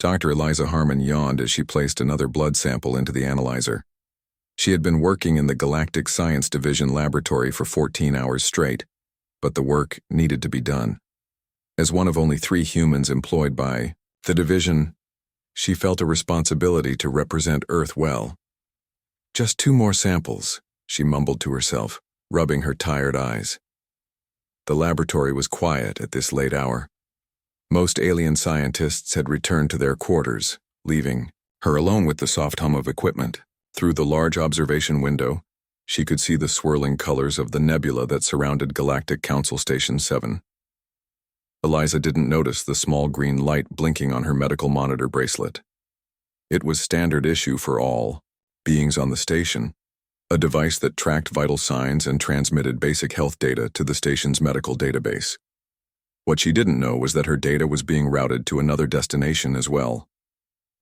Dr. Eliza Harmon yawned as she placed another blood sample into the analyzer. She had been working in the Galactic Science Division laboratory for 14 hours straight, but the work needed to be done. As one of only 3 humans employed by the division, she felt a responsibility to represent Earth well. Just 2 more samples, she mumbled to herself, rubbing her tired eyes. The laboratory was quiet at this late hour. Most alien scientists had returned to their quarters, leaving her alone with the soft hum of equipment. Through the large observation window, she could see the swirling colors of the nebula that surrounded Galactic Council Station 7. Eliza didn't notice the small green light blinking on her medical monitor bracelet. It was standard issue for all beings on the station, a device that tracked vital signs and transmitted basic health data to the station's medical database. What she didn't know was that her data was being routed to another destination as well.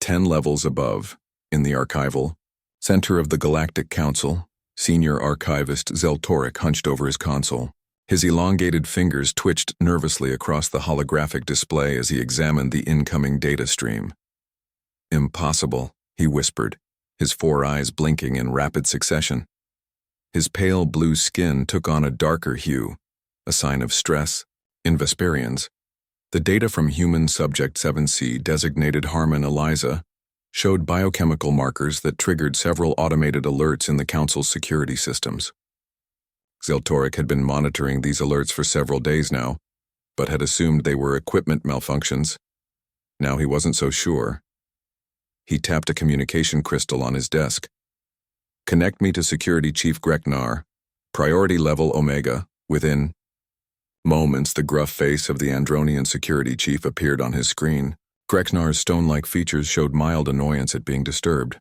10 levels above, in the archival center of the Galactic Council, Senior Archivist Zeltoric hunched over his console. His elongated fingers twitched nervously across the holographic display as he examined the incoming data stream. "Impossible," he whispered, his 4 eyes blinking in rapid succession. His pale blue skin took on a darker hue, a sign of stress. In Vesperians, the data from human subject 7C designated Harmon Eliza showed biochemical markers that triggered several automated alerts in the Council's security systems. Zeltoric had been monitoring these alerts for several days now, but had assumed they were equipment malfunctions. Now he wasn't so sure. He tapped a communication crystal on his desk. "Connect me to Security Chief Greknar, priority level Omega, within..." Moments, the gruff face of the Andronian security chief appeared on his screen. Greknar's stone-like features showed mild annoyance at being disturbed.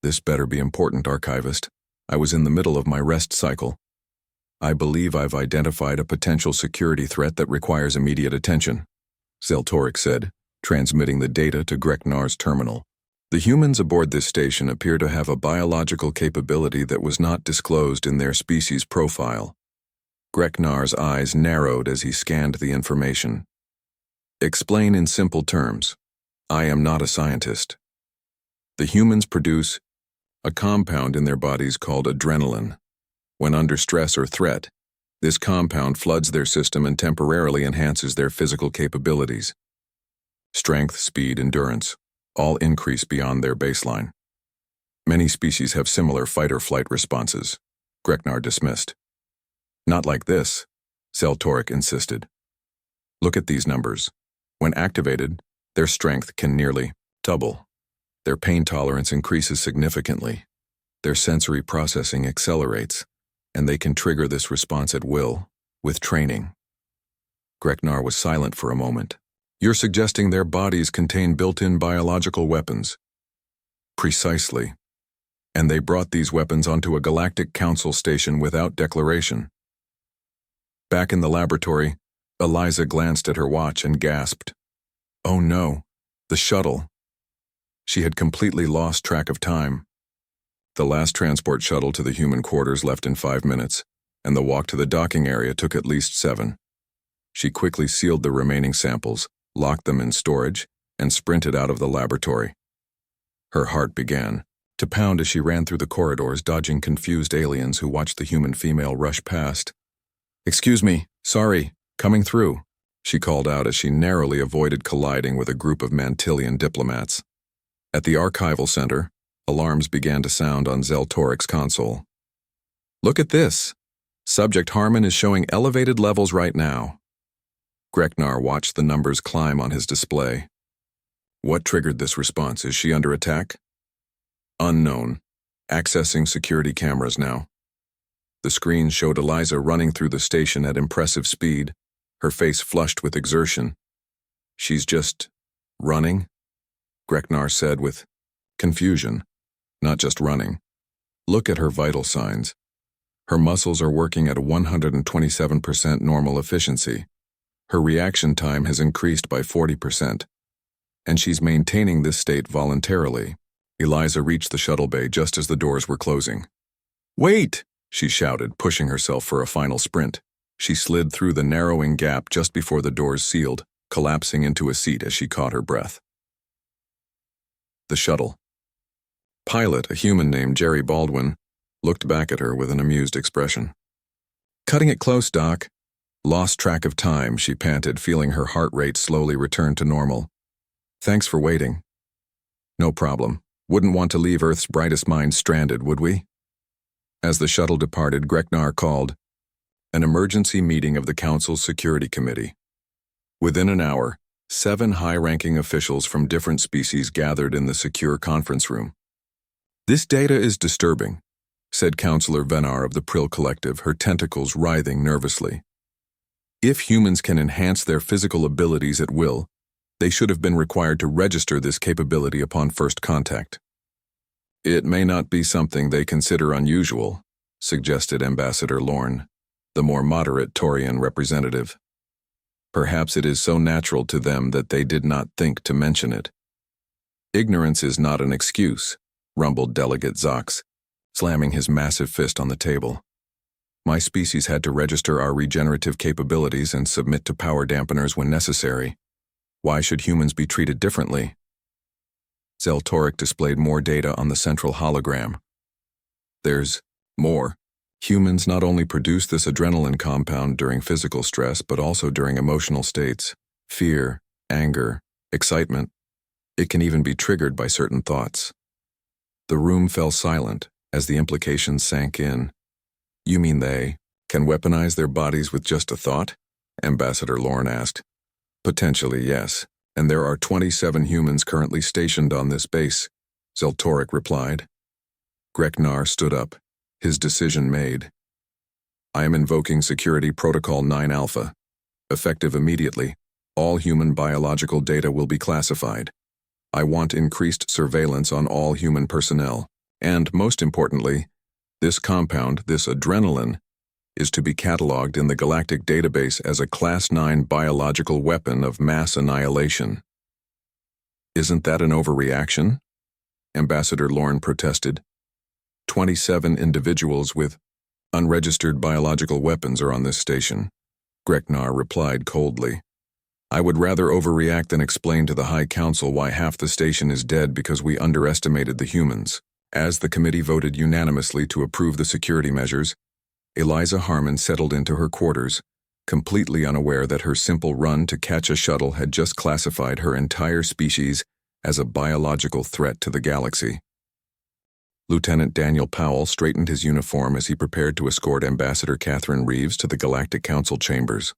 "This better be important, Archivist. I was in the middle of my rest cycle. I believe I've identified a potential security threat that requires immediate attention," Zeltoric said, transmitting the data to Greknar's terminal. "The humans aboard this station appear to have a biological capability that was not disclosed in their species profile." Greknar's eyes narrowed as he scanned the information. "Explain in simple terms. I am not a scientist." "The humans produce a compound in their bodies called adrenaline. When under stress or threat, this compound floods their system and temporarily enhances their physical capabilities. Strength, speed, endurance, all increase beyond their baseline. Many species have similar fight-or-flight responses," Greknar dismissed. "Not like this," Zeltoric insisted. "Look at these numbers. When activated, their strength can nearly double. Their pain tolerance increases significantly. Their sensory processing accelerates, and they can trigger this response at will, with training." Greknar was silent for a moment. "You're suggesting their bodies contain built-in biological weapons?" "Precisely. And they brought these weapons onto a Galactic Council station without declaration." Back in the laboratory, Eliza glanced at her watch and gasped. "Oh no, the shuttle." She had completely lost track of time. The last transport shuttle to the human quarters left in 5 minutes, and the walk to the docking area took at least 7. She quickly sealed the remaining samples, locked them in storage, and sprinted out of the laboratory. Her heart began to pound as she ran through the corridors, dodging confused aliens who watched the human female rush past. "Excuse me, sorry, coming through," she called out as she narrowly avoided colliding with a group of Mantillian diplomats. At the archival center, alarms began to sound on Zeltoric's console. "Look at this. Subject Harmon is showing elevated levels right now." Greknar watched the numbers climb on his display. "What triggered this response? Is she under attack?" "Unknown. Accessing security cameras now." The screen showed Eliza running through the station at impressive speed, her face flushed with exertion. "She's just running?" Greknar said with confusion. "Not just running. Look at her vital signs. Her muscles are working at a 127% normal efficiency. Her reaction time has increased by 40%. And she's maintaining this state voluntarily." Eliza reached the shuttle bay just as the doors were closing. "Wait!" she shouted, pushing herself for a final sprint. She slid through the narrowing gap just before the doors sealed, collapsing into a seat as she caught her breath. the shuttle. Pilot, a human named Jerry Baldwin, looked back at her with an amused expression. "Cutting it close, Doc." Lost track of time, she panted, feeling her heart rate slowly return to normal. "Thanks for waiting." "No problem. Wouldn't want to leave Earth's brightest minds stranded, would we?" As the shuttle departed, Greknar called, "An emergency meeting of the Council's Security Committee." Within an hour, 7 high-ranking officials from different species gathered in the secure conference room. "This data is disturbing," said Councillor Venar of the Prill Collective, her tentacles writhing nervously. "If humans can enhance their physical abilities at will, they should have been required to register this capability upon first contact." "It may not be something they consider unusual," suggested Ambassador Lorne, the more moderate Taurian representative. "Perhaps it is so natural to them that they did not think to mention it." "Ignorance is not an excuse," rumbled Delegate Zox, slamming his massive fist on the table. "My species had to register our regenerative capabilities and submit to power dampeners when necessary. Why should humans be treated differently?" Zeltoric displayed more data on the central hologram. "There's more. Humans not only produce this adrenaline compound during physical stress, but also during emotional states, fear, anger, excitement. It can even be triggered by certain thoughts." The room fell silent as the implications sank in. "You mean they can weaponize their bodies with just a thought?" Ambassador Lorne asked. "Potentially, yes, and there are 27 humans currently stationed on this base," Zeltoric replied. Greknar stood up, his decision made. "I am invoking Security Protocol 9 Alpha. Effective immediately, all human biological data will be classified. I want increased surveillance on all human personnel, and, most importantly, this compound, this adrenaline, is to be catalogued in the Galactic database as a Class 9 biological weapon of mass annihilation." "Isn't that an overreaction?" Ambassador Lorne protested. 27 individuals with unregistered biological weapons are on this station," Greknar replied coldly. "I would rather overreact than explain to the High Council why half the station is dead because we underestimated the humans." As the committee voted unanimously to approve the security measures, Eliza Harmon settled into her quarters, completely unaware that her simple run to catch a shuttle had just classified her entire species as a biological threat to the galaxy. Lieutenant Daniel Powell straightened his uniform as he prepared to escort Ambassador Catherine Reeves to the Galactic Council chambers.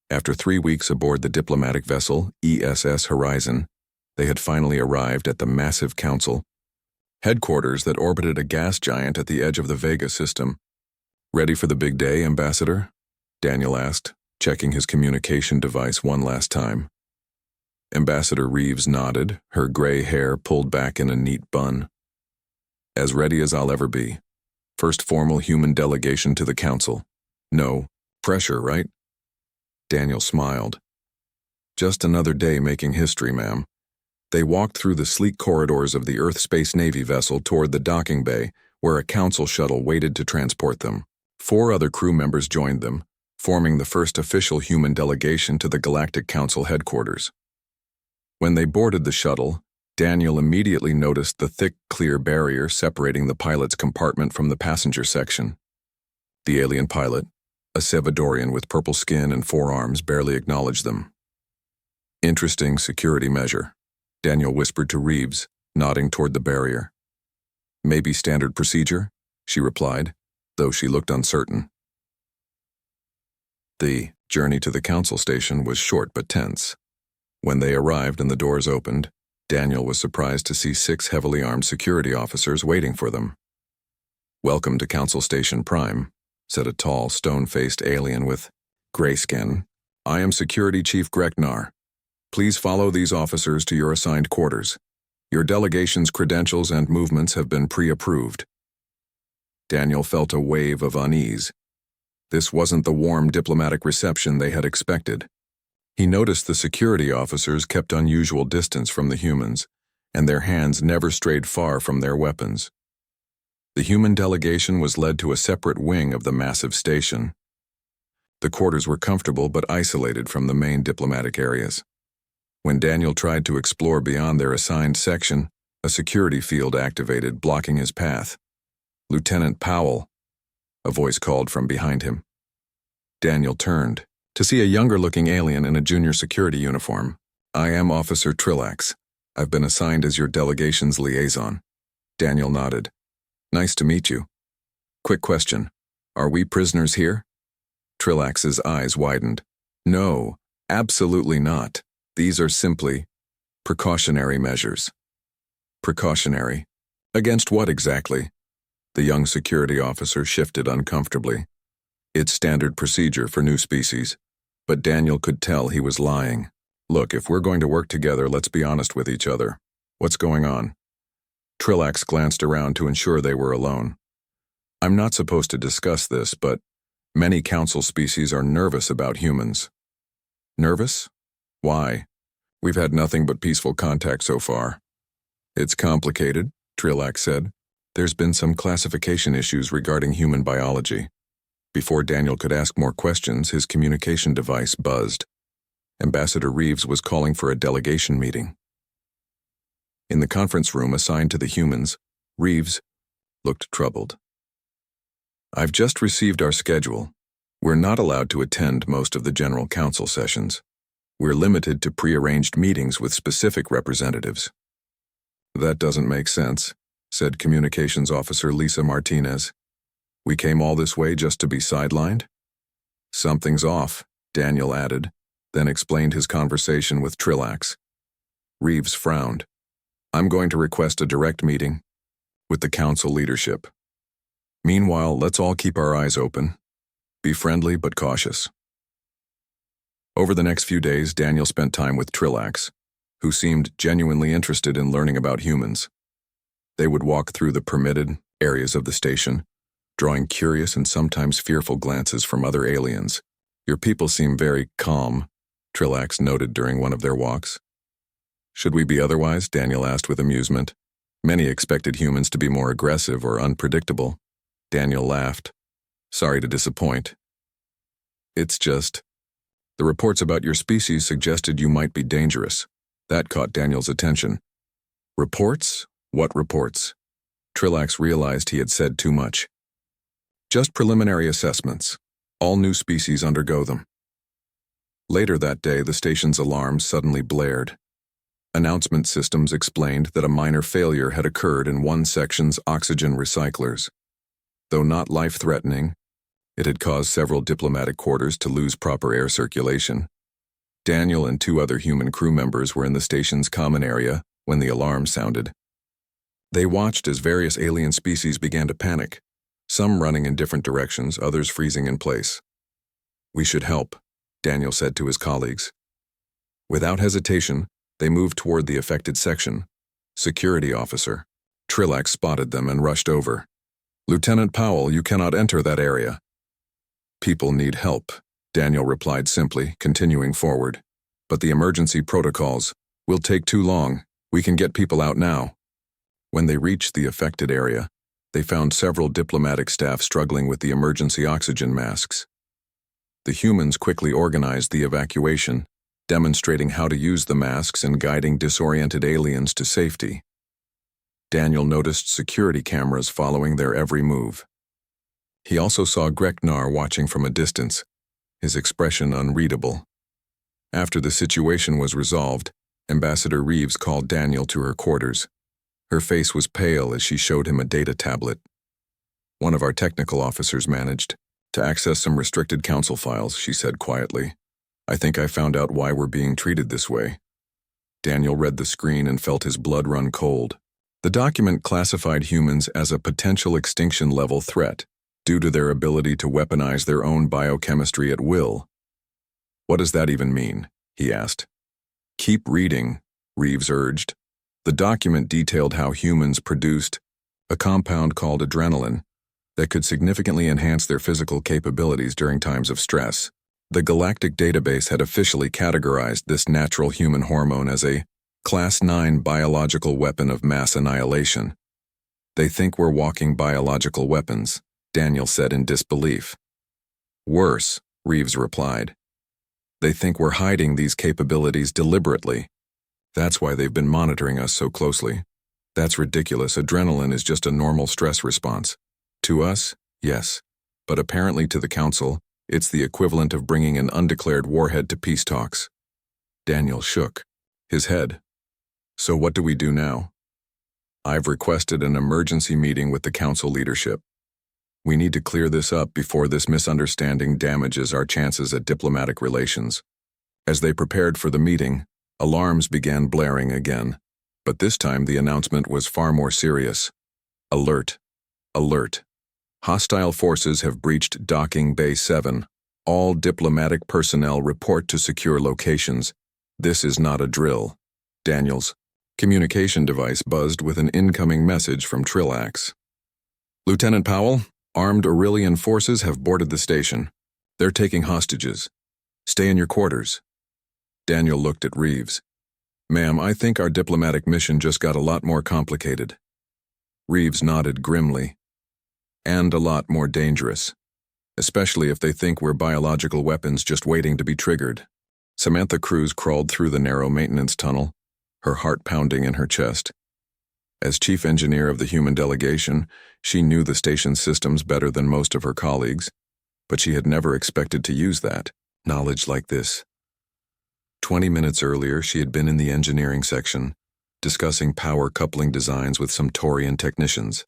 After 3 weeks aboard the diplomatic vessel ESS Horizon, they had finally arrived at the massive council headquarters that orbited a gas giant at the edge of the Vega system. "Ready for the big day, Ambassador?" Daniel asked, checking his communication device one last time. Ambassador Reeves nodded, her gray hair pulled back in a neat bun. "As ready as I'll ever be. First formal human delegation to the council. No pressure, right?" Daniel smiled. "Just another day making history, ma'am." They walked through the sleek corridors of the Earth Space Navy vessel toward the docking bay, where a council shuttle waited to transport them. 4 other crew members joined them, forming the first official human delegation to the Galactic Council headquarters. When they boarded the shuttle, Daniel immediately noticed the thick, clear barrier separating the pilot's compartment from the passenger section. The alien pilot, a Sevadorian with purple skin and 4 arms, barely acknowledged them. "Interesting security measure," Daniel whispered to Reeves, nodding toward the barrier. "Maybe standard procedure," she replied, though she looked uncertain. The journey to the council station was short but tense. When they arrived and the doors opened, Daniel was surprised to see 6 heavily armed security officers waiting for them. "Welcome to Council Station Prime," said a tall, stone-faced alien with gray skin. "I am Security Chief Greknar. Please follow these officers to your assigned quarters. Your delegation's credentials and movements have been pre-approved." Daniel felt a wave of unease. This wasn't the warm diplomatic reception they had expected. He noticed the security officers kept unusual distance from the humans, and their hands never strayed far from their weapons. The human delegation was led to a separate wing of the massive station. The quarters were comfortable but isolated from the main diplomatic areas. When Daniel tried to explore beyond their assigned section, A security field activated, blocking his path. "Lieutenant Powell," a voice called from behind him. Daniel turned to see a younger-looking alien in a junior security uniform. "I am Officer Trillax. I've been assigned as your delegation's liaison." Daniel nodded. "Nice to meet you. Quick question. Are we prisoners here?" Trillax's eyes widened. "No, absolutely not. These are simply precautionary measures." Precautionary? Against what exactly? The young security officer shifted uncomfortably. "It's standard procedure for new species." But Daniel could tell he was lying. "Look, if we're going to work together, let's be honest with each other. What's going on?" Trillax glanced around to ensure they were alone. "I'm not supposed to discuss this, but many council species are nervous about humans." "Nervous? Why? We've had nothing but peaceful contact so far." "It's complicated," Trillax said. "There's been some classification issues regarding human biology." Before Daniel could ask more questions, his communication device buzzed. Ambassador Reeves was calling for a delegation meeting. In the conference room assigned to the humans, Reeves looked troubled. "I've just received our schedule. We're not allowed to attend most of the General Council sessions. We're limited to prearranged meetings with specific representatives." "That doesn't make sense," said Communications Officer Lisa Martinez. "We came all this way just to be sidelined?" "Something's off," Daniel added, then explained his conversation with Trillax. Reeves frowned. "I'm going to request a direct meeting with the council leadership. Meanwhile, let's all keep our eyes open. Be friendly but cautious." Over the next few days, Daniel spent time with Trillax, who seemed genuinely interested in learning about humans. They would walk through the permitted areas of the station, drawing curious and sometimes fearful glances from other aliens. "Your people seem very calm," Trillax noted during one of their walks. "Should we be otherwise?" Daniel asked with amusement. Many expected humans to be more aggressive or unpredictable. Daniel laughed. "Sorry to disappoint. It's just, the reports about your species suggested you might be dangerous." That caught Daniel's attention. "Reports? What reports?" Trillax realized he had said too much. "Just preliminary assessments. All new species undergo them." Later that day, the station's alarms suddenly blared. Announcement systems explained that a minor failure had occurred in one section's oxygen recyclers. Though not life-threatening, it had caused several diplomatic quarters to lose proper air circulation. Daniel and 2 other human crew members were in the station's common area when the alarm sounded. They watched as various alien species began to panic, some running in different directions, others freezing in place. "We should help," Daniel said to his colleagues. Without hesitation, they moved toward the affected section. Security officer Trillax spotted them and rushed over. "Lieutenant Powell, you cannot enter that area." "People need help," Daniel replied simply, continuing forward. "But the emergency protocols will take too long. We can get people out now." When they reached the affected area, they found several diplomatic staff struggling with the emergency oxygen masks. The humans quickly organized the evacuation, demonstrating how to use the masks and guiding disoriented aliens to safety. Daniel noticed security cameras following their every move. He also saw Greknar watching from a distance, his expression unreadable. After the situation was resolved, Ambassador Reeves called Daniel to her quarters. Her face was pale as she showed him a data tablet. "One of our technical officers managed to access some restricted council files," she said quietly. "I think I found out why we're being treated this way." Daniel read the screen and felt his blood run cold. The document classified humans as a potential extinction-level threat due to their ability to weaponize their own biochemistry at will. "What does that even mean?" he asked. "Keep reading," Reeves urged. The document detailed how humans produced a compound called adrenaline that could significantly enhance their physical capabilities during times of stress. The Galactic database had officially categorized this natural human hormone as a Class 9 biological weapon of mass annihilation. "They think we're walking biological weapons," Daniel said in disbelief. "Worse," Reeves replied. "They think we're hiding these capabilities deliberately. That's why they've been monitoring us so closely." That's ridiculous. Adrenaline is just a normal stress response. To us, yes. But apparently to the Council, it's the equivalent of bringing an undeclared warhead to peace talks. Daniel shook his head. So what do we do now? I've requested an emergency meeting with the Council leadership. We need to clear this up before this misunderstanding damages our chances at diplomatic relations. As they prepared for the meeting, alarms began blaring again. But this time the announcement was far more serious. Alert. Alert. Hostile forces have breached Docking Bay 7. All diplomatic personnel report to secure locations. This is not a drill. Daniel's communication device buzzed with an incoming message from Trillax. Lieutenant Powell, armed Aurelian forces have boarded the station. They're taking hostages. Stay in your quarters. Daniel looked at Reeves. Ma'am, I think our diplomatic mission just got a lot more complicated. Reeves nodded grimly. And a lot more dangerous. Especially if they think we're biological weapons just waiting to be triggered. Samantha Cruz crawled through the narrow maintenance tunnel, her heart pounding in her chest. As chief engineer of the human delegation, she knew the station's systems better than most of her colleagues, but she had never expected to use that knowledge like this. 20 minutes earlier, she had been in the engineering section, discussing power coupling designs with some Taurian technicians.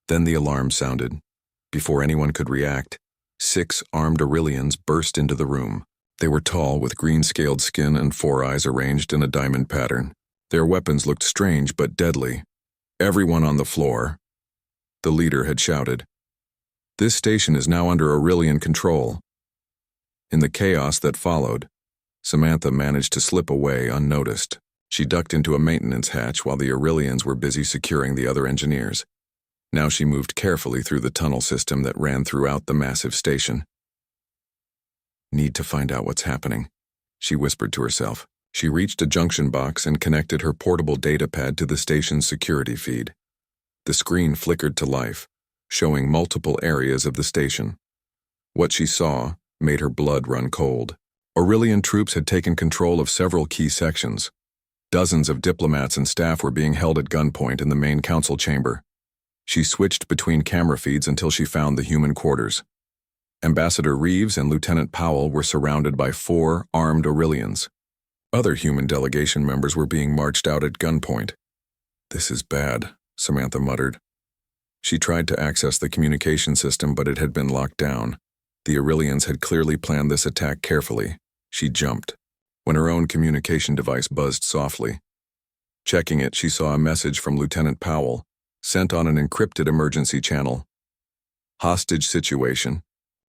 Then the alarm sounded. Before anyone could react, 6 armed Aurelians burst into the room. They were tall, with green-scaled skin and 4 eyes arranged in a diamond pattern. Their weapons looked strange but deadly. Everyone on the floor. The leader had shouted. This station is now under Aurelian control. In the chaos that followed, Samantha managed to slip away unnoticed. She ducked into a maintenance hatch while the Aurelians were busy securing the other engineers. Now she moved carefully through the tunnel system that ran throughout the massive station. Need to find out what's happening, she whispered to herself. She reached a junction box and connected her portable data pad to the station's security feed. The screen flickered to life, showing multiple areas of the station. What she saw made her blood run cold. Aurelian troops had taken control of several key sections. Dozens of diplomats and staff were being held at gunpoint in the main council chamber. She switched between camera feeds until she found the human quarters. Ambassador Reeves and Lieutenant Powell were surrounded by 4 armed Aurelians. Other human delegation members were being marched out at gunpoint. This is bad, Samantha muttered. She tried to access the communication system, but it had been locked down. The Aurelians had clearly planned this attack carefully. She jumped, when her own communication device buzzed softly. Checking it, she saw a message from Lieutenant Powell, sent on an encrypted emergency channel. Hostage situation.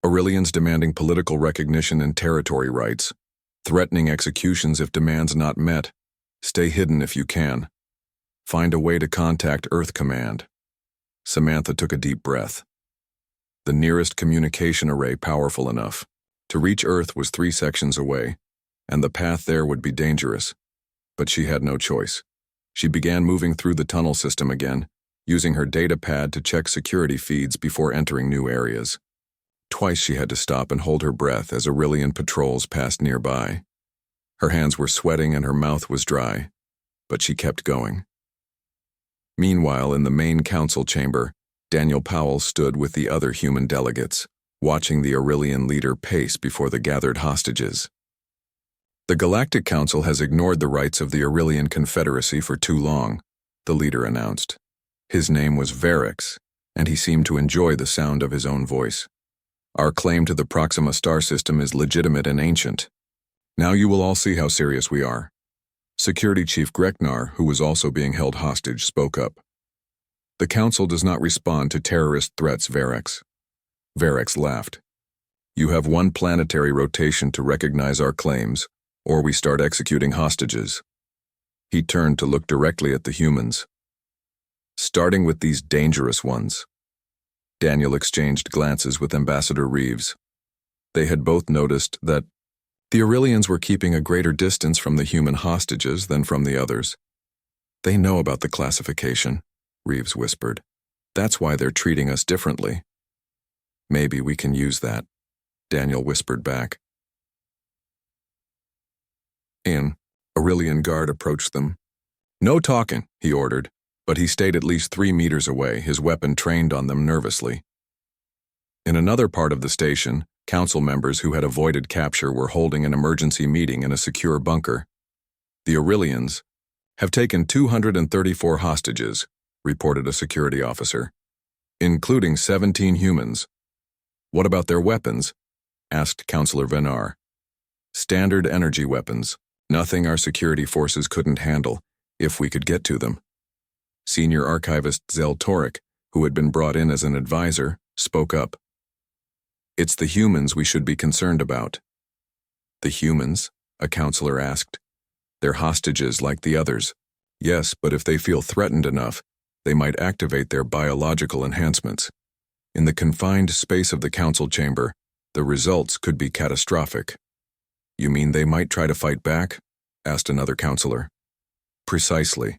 Aurelians demanding political recognition and territory rights. Threatening executions if demands not met. Stay hidden if you can. Find a way to contact Earth Command. Samantha took a deep breath. The nearest communication array powerful enough to reach Earth was 3 sections away, and the path there would be dangerous. But she had no choice. She began moving through the tunnel system again, using her data pad to check security feeds before entering new areas. Twice she had to stop and hold her breath as Aurelian patrols passed nearby. Her hands were sweating and her mouth was dry, but she kept going. Meanwhile, in the main council chamber, Daniel Powell stood with the other human delegates, watching the Aurelian leader pace before the gathered hostages. The Galactic Council has ignored the rights of the Aurelian Confederacy for too long, the leader announced. His name was Varix, and he seemed to enjoy the sound of his own voice. Our claim to the Proxima star system is legitimate and ancient. Now you will all see how serious we are. Security Chief Greknar, who was also being held hostage, spoke up. The Council does not respond to terrorist threats, Varix. Varix laughed. You have 1 planetary rotation to recognize our claims, or we start executing hostages. He turned to look directly at the humans. Starting with these dangerous ones. Daniel exchanged glances with Ambassador Reeves. They had both noticed that the Aurelians were keeping a greater distance from the human hostages than from the others. They know about the classification, Reeves whispered. That's why they're treating us differently. Maybe we can use that, Daniel whispered back. An Aurelian guard approached them. No talking, he ordered. but he stayed at least 3 meters away, his weapon trained on them nervously. In another part of the station, council members who had avoided capture were holding an emergency meeting in a secure bunker. The Aurelians have taken 234 hostages, reported a security officer, including 17 humans. What about their weapons? Asked Councillor Venar. Standard energy weapons, nothing our security forces couldn't handle, if we could get to them. Senior archivist Zel Torek, who had been brought in as an advisor, spoke up. It's the humans we should be concerned about. The humans? A counselor asked. They're hostages like the others. Yes, but if they feel threatened enough, they might activate their biological enhancements. In the confined space of the council chamber, the results could be catastrophic. You mean they might try to fight back? Asked another counselor. Precisely.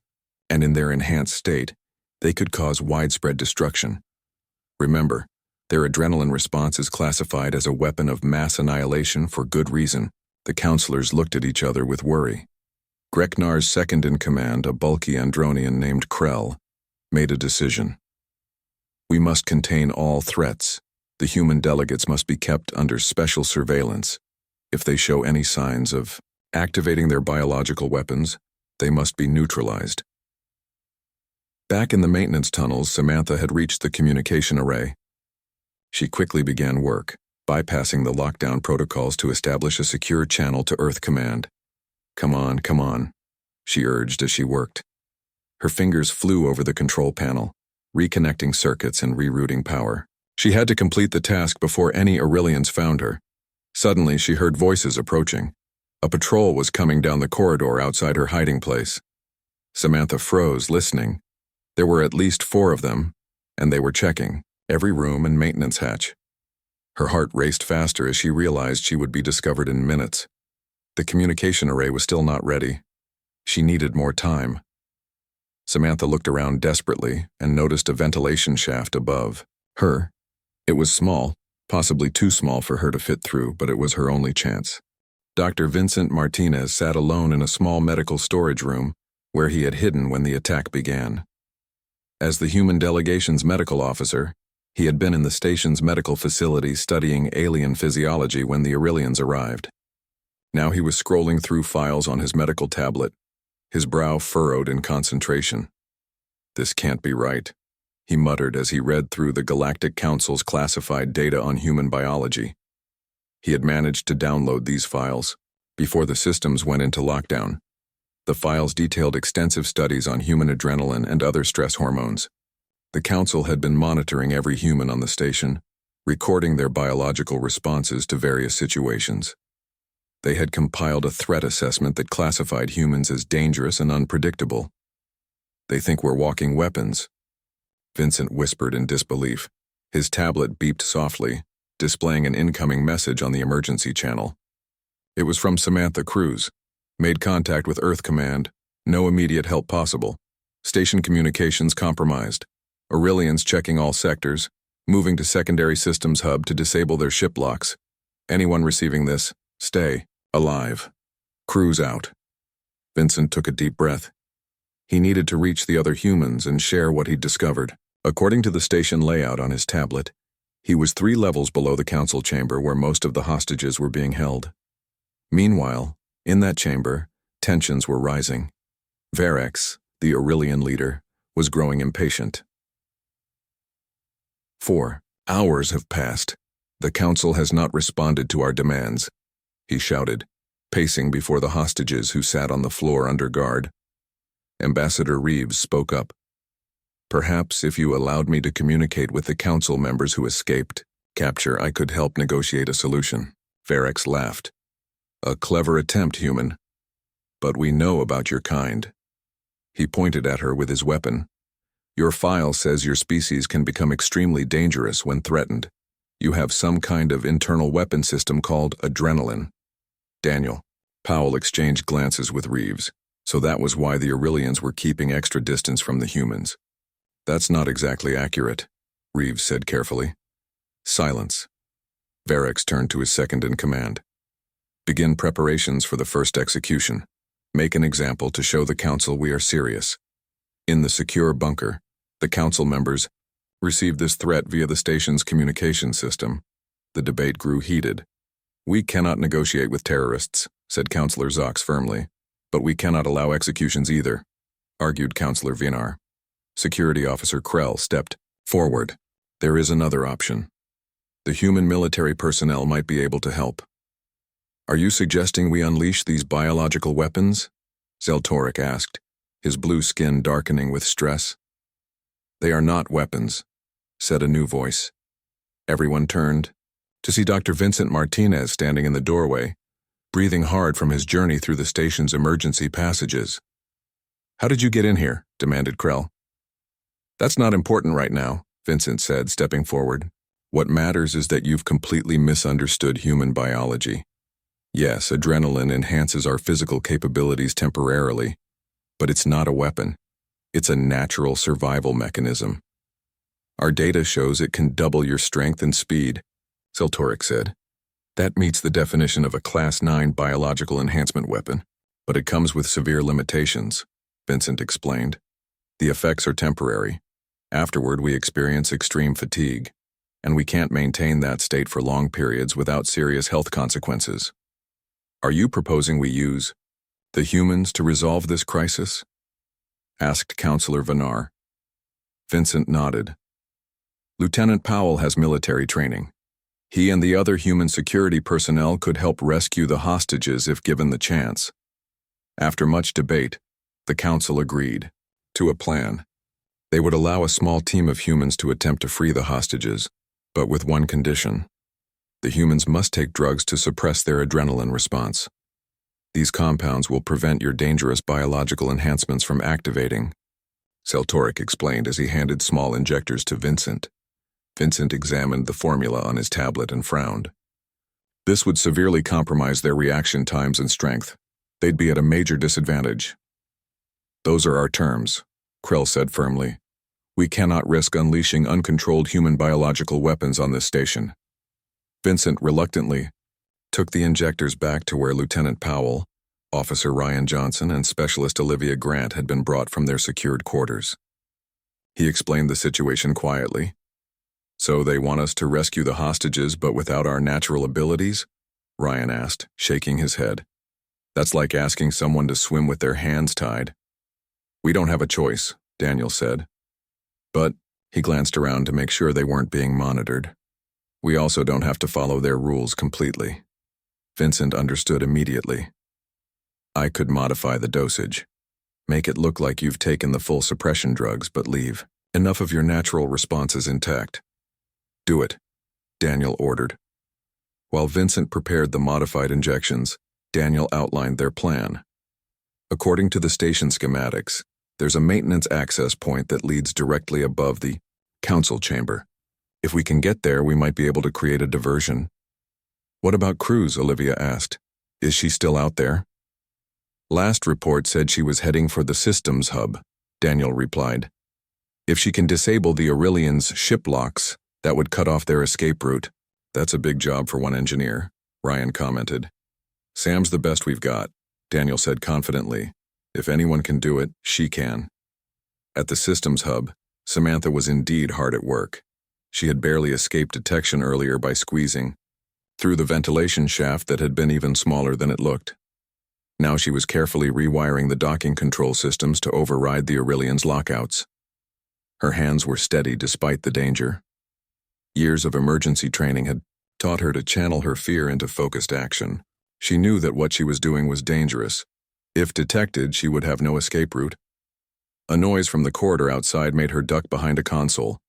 And in their enhanced state, they could cause widespread destruction. Remember, their adrenaline response is classified as a weapon of mass annihilation for good reason. The counselors looked at each other with worry. Greknar's second-in-command, a bulky Andronian named Krell, made a decision. We must contain all threats. The human delegates must be kept under special surveillance. If they show any signs of activating their biological weapons, they must be neutralized. Back in the maintenance tunnels, Samantha had reached the communication array. She quickly began work, bypassing the lockdown protocols to establish a secure channel to Earth Command. Come on, she urged as she worked. Her fingers flew over the control panel, reconnecting circuits and rerouting power. She had to complete the task before any Aurelians found her. Suddenly, she heard voices approaching. A patrol was coming down the corridor outside her hiding place. Samantha froze, listening. There were at least 4 of them, and they were checking every room and maintenance hatch. Her heart raced faster as she realized she would be discovered in minutes. The communication array was still not ready. She needed more time. Samantha looked around desperately and noticed a ventilation shaft above her. It was small, possibly too small for her to fit through, but it was her only chance. Dr. Vincent Martinez sat alone in a small medical storage room where he had hidden when the attack began. As the human delegation's medical officer, he had been in the station's medical facility studying alien physiology when the Aurelians arrived. Now he was scrolling through files on his medical tablet, his brow furrowed in concentration. This can't be right, he muttered as he read through the Galactic Council's classified data on human biology. He had managed to download these files before the systems went into lockdown. The files detailed extensive studies on human adrenaline and other stress hormones. The Council had been monitoring every human on the station, recording their biological responses to various situations. They had compiled a threat assessment that classified humans as dangerous and unpredictable. They think we're walking weapons, Vincent whispered in disbelief. His tablet beeped softly, displaying an incoming message on the emergency channel. It was from Samantha Cruz. Made contact with Earth Command. No immediate help possible. Station communications compromised. Aurelians checking all sectors. Moving to secondary systems hub to disable their ship locks. Anyone receiving this, stay alive. Cruz out. Vincent took a deep breath. He needed to reach the other humans and share what he'd discovered. According to the station layout on his tablet, he was 3 levels below the council chamber where most of the hostages were being held. Meanwhile, in that chamber, tensions were rising. Varex, the Aurelian leader, was growing impatient. 4 hours have passed. The council has not responded to our demands, he shouted, pacing before the hostages who sat on the floor under guard. Ambassador Reeves spoke up. Perhaps if you allowed me to communicate with the council members who escaped capture, I could help negotiate a solution. Varex laughed. A clever attempt, human. But we know about your kind. He pointed at her with his weapon. Your file says your species can become extremely dangerous when threatened. You have some kind of internal weapon system called adrenaline. Daniel. Powell exchanged glances with Reeves. So that was why the Aurelians were keeping extra distance from the humans. That's not exactly accurate, Reeves said carefully. Silence. Varex turned to his second-in-command. Begin preparations for the first execution. Make an example to show the council we are serious. In the secure bunker, the council members received this threat via the station's communication system. The debate grew heated. "We cannot negotiate with terrorists," said Councillor Zox firmly. "But we cannot allow executions either," argued Councillor Vinar. Security Officer Krell stepped forward. "There is another option. The human military personnel might be able to help." "Are you suggesting we unleash these biological weapons?" Zeltoric asked, his blue skin darkening with stress. "They are not weapons," said a new voice. Everyone turned to see Dr. Vincent Martinez standing in the doorway, breathing hard from his journey through the station's emergency passages. "How did you get in here?" demanded Krell. "That's not important right now," Vincent said, stepping forward. "What matters is that you've completely misunderstood human biology. Yes, adrenaline enhances our physical capabilities temporarily, but it's not a weapon. It's a natural survival mechanism. Our data shows it can double your strength and speed," Zeltoric said. "That meets the definition of a Class 9 biological enhancement weapon, but it comes with severe limitations," Vincent explained. "The effects are temporary. Afterward, we experience extreme fatigue, and we can't maintain that state for long periods without serious health consequences. Are you proposing we use the humans to resolve this crisis?" asked Councillor Vinar. Vincent nodded. "Lieutenant Powell has military training. He and the other human security personnel could help rescue the hostages if given the chance." After much debate, the council agreed to a plan. They would allow a small team of humans to attempt to free the hostages, but with one condition. The humans must take drugs to suppress their adrenaline response. These compounds will prevent your dangerous biological enhancements from activating, Zeltoric explained as he handed small injectors to Vincent. Vincent examined the formula on his tablet and frowned. "This would severely compromise their reaction times and strength. They'd be at a major disadvantage." "Those are our terms," Krell said firmly. "We cannot risk unleashing uncontrolled human biological weapons on this station." Vincent reluctantly took the injectors back to where Lieutenant Powell, Officer Ryan Johnson, and Specialist Olivia Grant had been brought from their secured quarters. He explained the situation quietly. "So they want us to rescue the hostages but without our natural abilities?" Ryan asked, shaking his head. "That's like asking someone to swim with their hands tied." "We don't have a choice," Daniel said. "But," he glanced around to make sure they weren't being monitored, "we also don't have to follow their rules completely." Vincent understood immediately. "I could modify the dosage. Make it look like you've taken the full suppression drugs but leave enough of your natural responses intact." "Do it," Daniel ordered. While Vincent prepared the modified injections, Daniel outlined their plan. According to the station schematics, there's a maintenance access point that leads directly above the council chamber. If we can get there, we might be able to create a diversion. "What about Cruz?" Olivia asked. "Is she still out there?" "Last report said she was heading for the systems hub," Daniel replied. "If she can disable the Aurelians' ship locks, that would cut off their escape route." "That's a big job for one engineer," Ryan commented. "Sam's the best we've got," Daniel said confidently. "If anyone can do it, she can." At the systems hub, Samantha was indeed hard at work. She had barely escaped detection earlier by squeezing through the ventilation shaft that had been even smaller than it looked. Now she was carefully rewiring the docking control systems to override the Aurelians' lockouts. Her hands were steady despite the danger. Years of emergency training had taught her to channel her fear into focused action. She knew that what she was doing was dangerous. If detected, she would have no escape route. A noise from the corridor outside made her duck behind a console.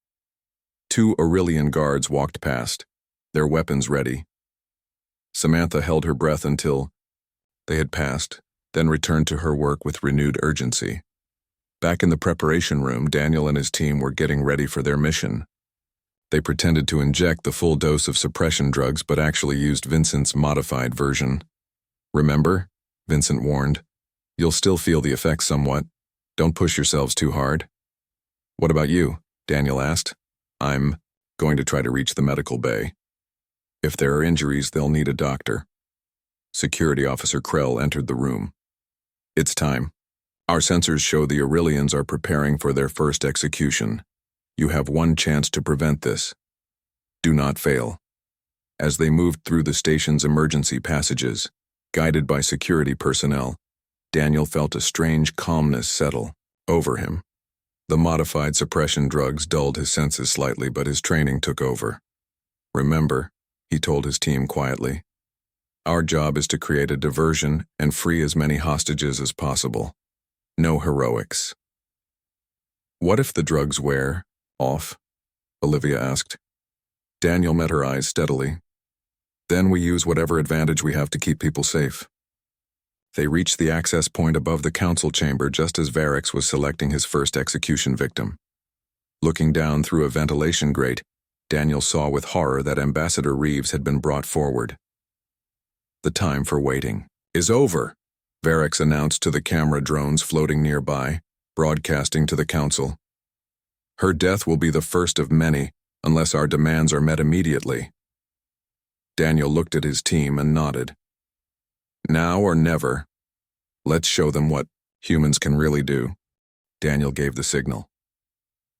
2 Aurelian guards walked past, their weapons ready. Samantha held her breath until they had passed, then returned to her work with renewed urgency. Back in the preparation room, Daniel and his team were getting ready for their mission. They pretended to inject the full dose of suppression drugs but actually used Vincent's modified version. "Remember," Vincent warned, "you'll still feel the effects somewhat. Don't push yourselves too hard." "What about you?" Daniel asked. "I'm going to try to reach the medical bay. If there are injuries, they'll need a doctor." Security Officer Krell entered the room. "It's time." Our sensors show the Aurelians are preparing for their first execution. You have one chance to prevent this. Do not fail. As they moved through the station's emergency passages, guided by security personnel, Daniel felt a strange calmness settle over him. The modified suppression drugs dulled his senses slightly, but his training took over. Remember, he told his team quietly, our job is to create a diversion and free as many hostages as possible. No heroics. What if the drugs wear off? Olivia asked. Daniel met her eyes steadily. Then we use whatever advantage we have to keep people safe. They reached the access point above the council chamber just as Varix was selecting his first execution victim. Looking down through a ventilation grate, Daniel saw with horror that Ambassador Reeves had been brought forward. The time for waiting is over, Varix announced to the camera drones floating nearby, broadcasting to the council. Her death will be the first of many, unless our demands are met immediately. Daniel looked at his team and nodded. Now or never. Let's show them what humans can really do. Daniel gave the signal.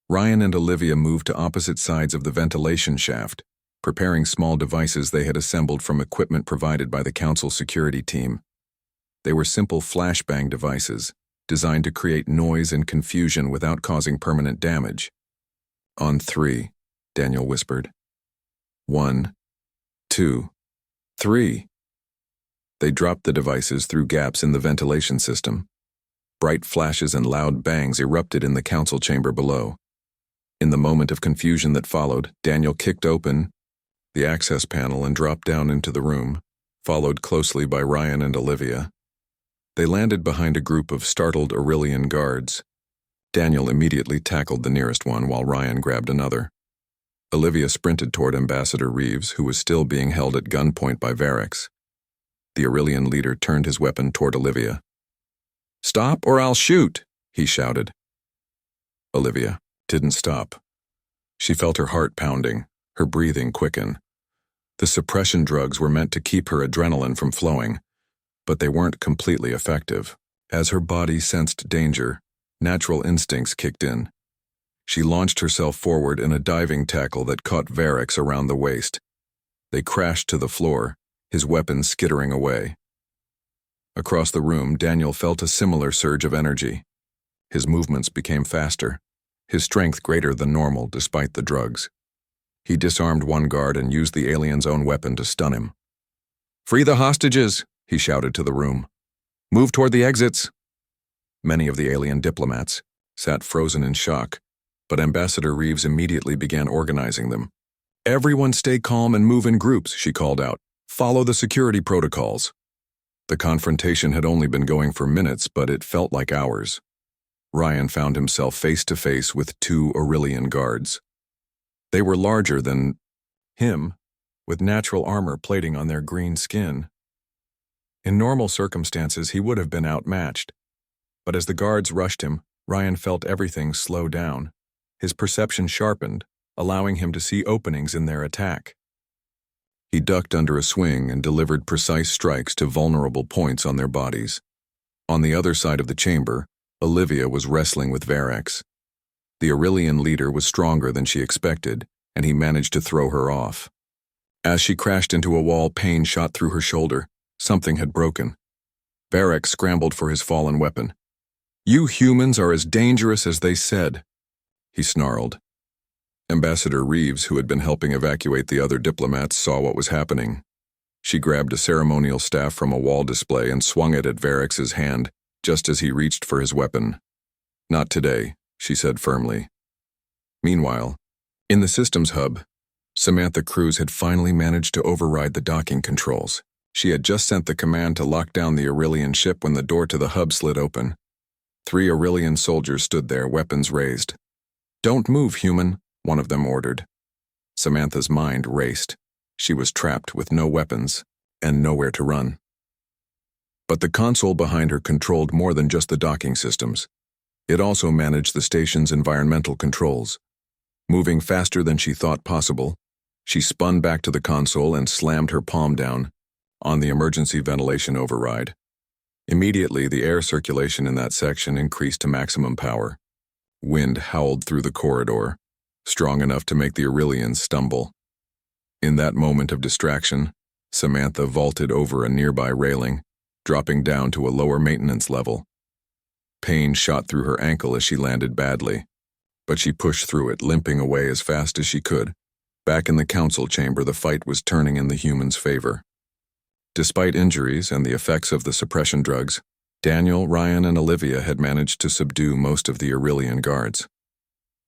Ryan and Olivia moved to opposite sides of the ventilation shaft, preparing small devices they had assembled from equipment provided by the council security team. They were simple flashbang devices, designed to create noise and confusion without causing permanent damage. On 3, Daniel whispered. 1, 2, 3. They dropped the devices through gaps in the ventilation system. Bright flashes and loud bangs erupted in the council chamber below. In the moment of confusion that followed, Daniel kicked open the access panel and dropped down into the room, followed closely by Ryan and Olivia. They landed behind a group of startled Aurelian guards. Daniel immediately tackled the nearest one while Ryan grabbed another. Olivia sprinted toward Ambassador Reeves, who was still being held at gunpoint by Varix. The Aurelian leader turned his weapon toward Olivia. Stop or I'll shoot, he shouted. Olivia didn't stop. She felt her heart pounding, her breathing quicken. The suppression drugs were meant to keep her adrenaline from flowing, but they weren't completely effective. As her body sensed danger, natural instincts kicked in. She launched herself forward in a diving tackle that caught Varix around the waist. They crashed to the floor, his weapon skittering away. Across the room, Daniel felt a similar surge of energy. His movements became faster, his strength greater than normal despite the drugs. He disarmed one guard and used the alien's own weapon to stun him. Free the hostages, he shouted to the room. Move toward the exits. Many of the alien diplomats sat frozen in shock, but Ambassador Reeves immediately began organizing them. Everyone stay calm and move in groups, she called out. Follow the security protocols. The confrontation had only been going for minutes, but it felt like hours. Ryan found himself face to face with 2 Aurelian guards. They were larger than him, with natural armor plating on their green skin. In normal circumstances, he would have been outmatched. But as the guards rushed him, Ryan felt everything slow down. His perception sharpened, allowing him to see openings in their attack. He ducked under a swing and delivered precise strikes to vulnerable points on their bodies. On the other side of the chamber, Olivia was wrestling with Varix. The Aurelian leader was stronger than she expected, and he managed to throw her off. As she crashed into a wall, pain shot through her shoulder. Something had broken. Varix scrambled for his fallen weapon. You humans are as dangerous as they said, he snarled. Ambassador Reeves, who had been helping evacuate the other diplomats, saw what was happening. She grabbed a ceremonial staff from a wall display and swung it at Varix's hand, just as he reached for his weapon. Not today, she said firmly. Meanwhile, in the systems hub, Samantha Cruz had finally managed to override the docking controls. She had just sent the command to lock down the Aurelian ship when the door to the hub slid open. 3 Aurelian soldiers stood there, weapons raised. Don't move, human, one of them ordered. Samantha's mind raced. She was trapped with no weapons and nowhere to run. But the console behind her controlled more than just the docking systems. It also managed the station's environmental controls. Moving faster than she thought possible, she spun back to the console and slammed her palm down on the emergency ventilation override. Immediately, the air circulation in that section increased to maximum power. Wind howled through the corridor, strong enough to make the Aurelians stumble. In that moment of distraction, Samantha vaulted over a nearby railing, dropping down to a lower maintenance level. Pain shot through her ankle as she landed badly, but she pushed through it, limping away as fast as she could. Back in the council chamber, the fight was turning in the humans' favor. Despite injuries and the effects of the suppression drugs, Daniel, Ryan, and Olivia had managed to subdue most of the Aurelian guards.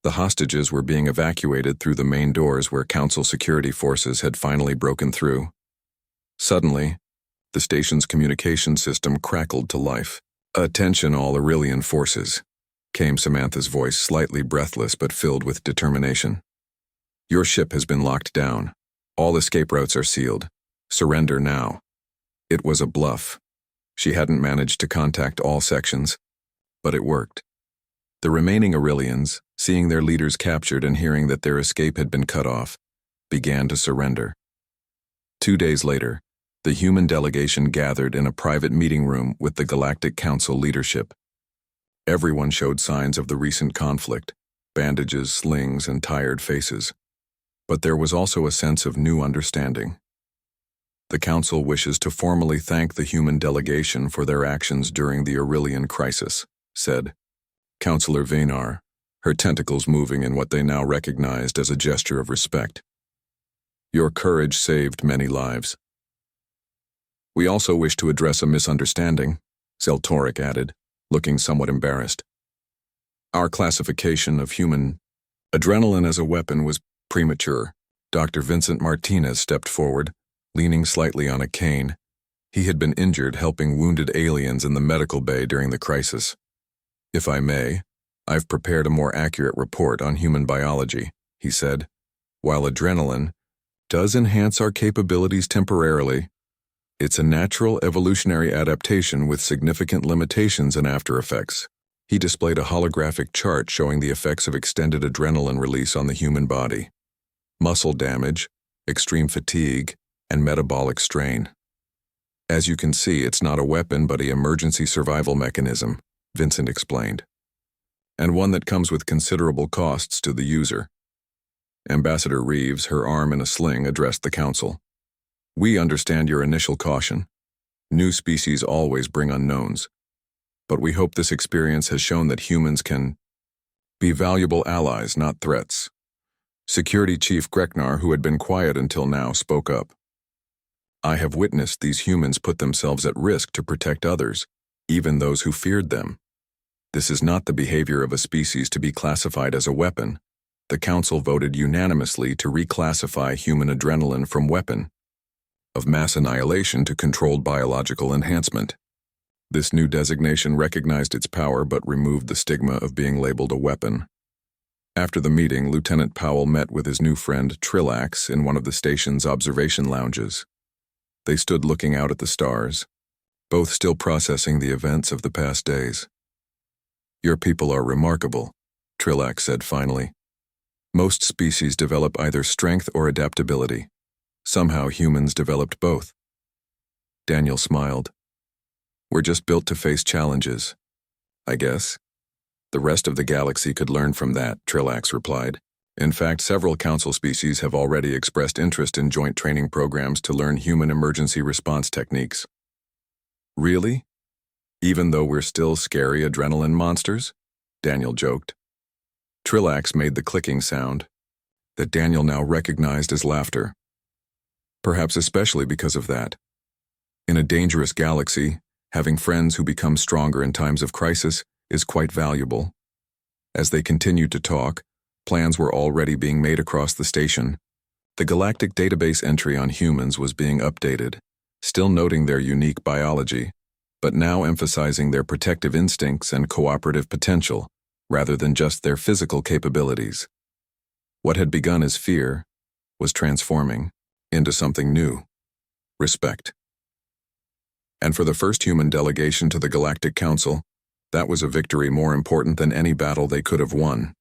The hostages were being evacuated through the main doors where council security forces had finally broken through. Suddenly, the station's communication system crackled to life. "Attention all Aurelian forces," came Samantha's voice, slightly breathless but filled with determination. "Your ship has been locked down. All escape routes are sealed. Surrender now." It was a bluff. She hadn't managed to contact all sections, but it worked. The remaining Aurelians, seeing their leaders captured and hearing that their escape had been cut off, began to surrender. 2 days later, the human delegation gathered in a private meeting room with the Galactic Council leadership. Everyone showed signs of the recent conflict, bandages, slings, and tired faces. But there was also a sense of new understanding. "The Council wishes to formally thank the human delegation for their actions during the Aurelian crisis," said Councillor Vaynar, her tentacles moving in what they now recognized as a gesture of respect. "Your courage saved many lives." "We also wish to address a misunderstanding," Zeltoric added, looking somewhat embarrassed. "Our classification of human adrenaline as a weapon was premature." Dr. Vincent Martinez stepped forward, leaning slightly on a cane. He had been injured helping wounded aliens in the medical bay during the crisis. "If I may, I've prepared a more accurate report on human biology," he said. "While adrenaline does enhance our capabilities temporarily, it's a natural evolutionary adaptation with significant limitations and after-effects." He displayed a holographic chart showing the effects of extended adrenaline release on the human body: muscle damage, extreme fatigue, and metabolic strain. "As you can see, it's not a weapon but an emergency survival mechanism," Vincent explained, "and one that comes with considerable costs to the user." Ambassador Reeves, her arm in a sling, addressed the council. "We understand your initial caution. New species always bring unknowns. But we hope this experience has shown that humans can be valuable allies, not threats." Security Chief Greknar, who had been quiet until now, spoke up. "I have witnessed these humans put themselves at risk to protect others, even those who feared them. This is not the behavior of a species to be classified as a weapon." The council voted unanimously to reclassify human adrenaline from weapon of mass annihilation to controlled biological enhancement. This new designation recognized its power but removed the stigma of being labeled a weapon. After the meeting, Lieutenant Powell met with his new friend Trillax in one of the station's observation lounges. They stood looking out at the stars, both still processing the events of the past days. "Your people are remarkable," Trillax said finally. "Most species develop either strength or adaptability. Somehow humans developed both." Daniel smiled. "We're just built to face challenges, I guess." "The rest of the galaxy could learn from that," Trillax replied. "In fact, several council species have already expressed interest in joint training programs to learn human emergency response techniques." "Really? Even though we're still scary adrenaline monsters?" Daniel joked. Trillax made the clicking sound that Daniel now recognized as laughter. "Perhaps especially because of that. In a dangerous galaxy, having friends who become stronger in times of crisis is quite valuable." As they continued to talk, plans were already being made across the station. The Galactic database entry on humans was being updated, still noting their unique biology, but now emphasizing their protective instincts and cooperative potential, rather than just their physical capabilities. What had begun as fear was transforming into something new: respect. And for the first human delegation to the Galactic Council, that was a victory more important than any battle they could have won.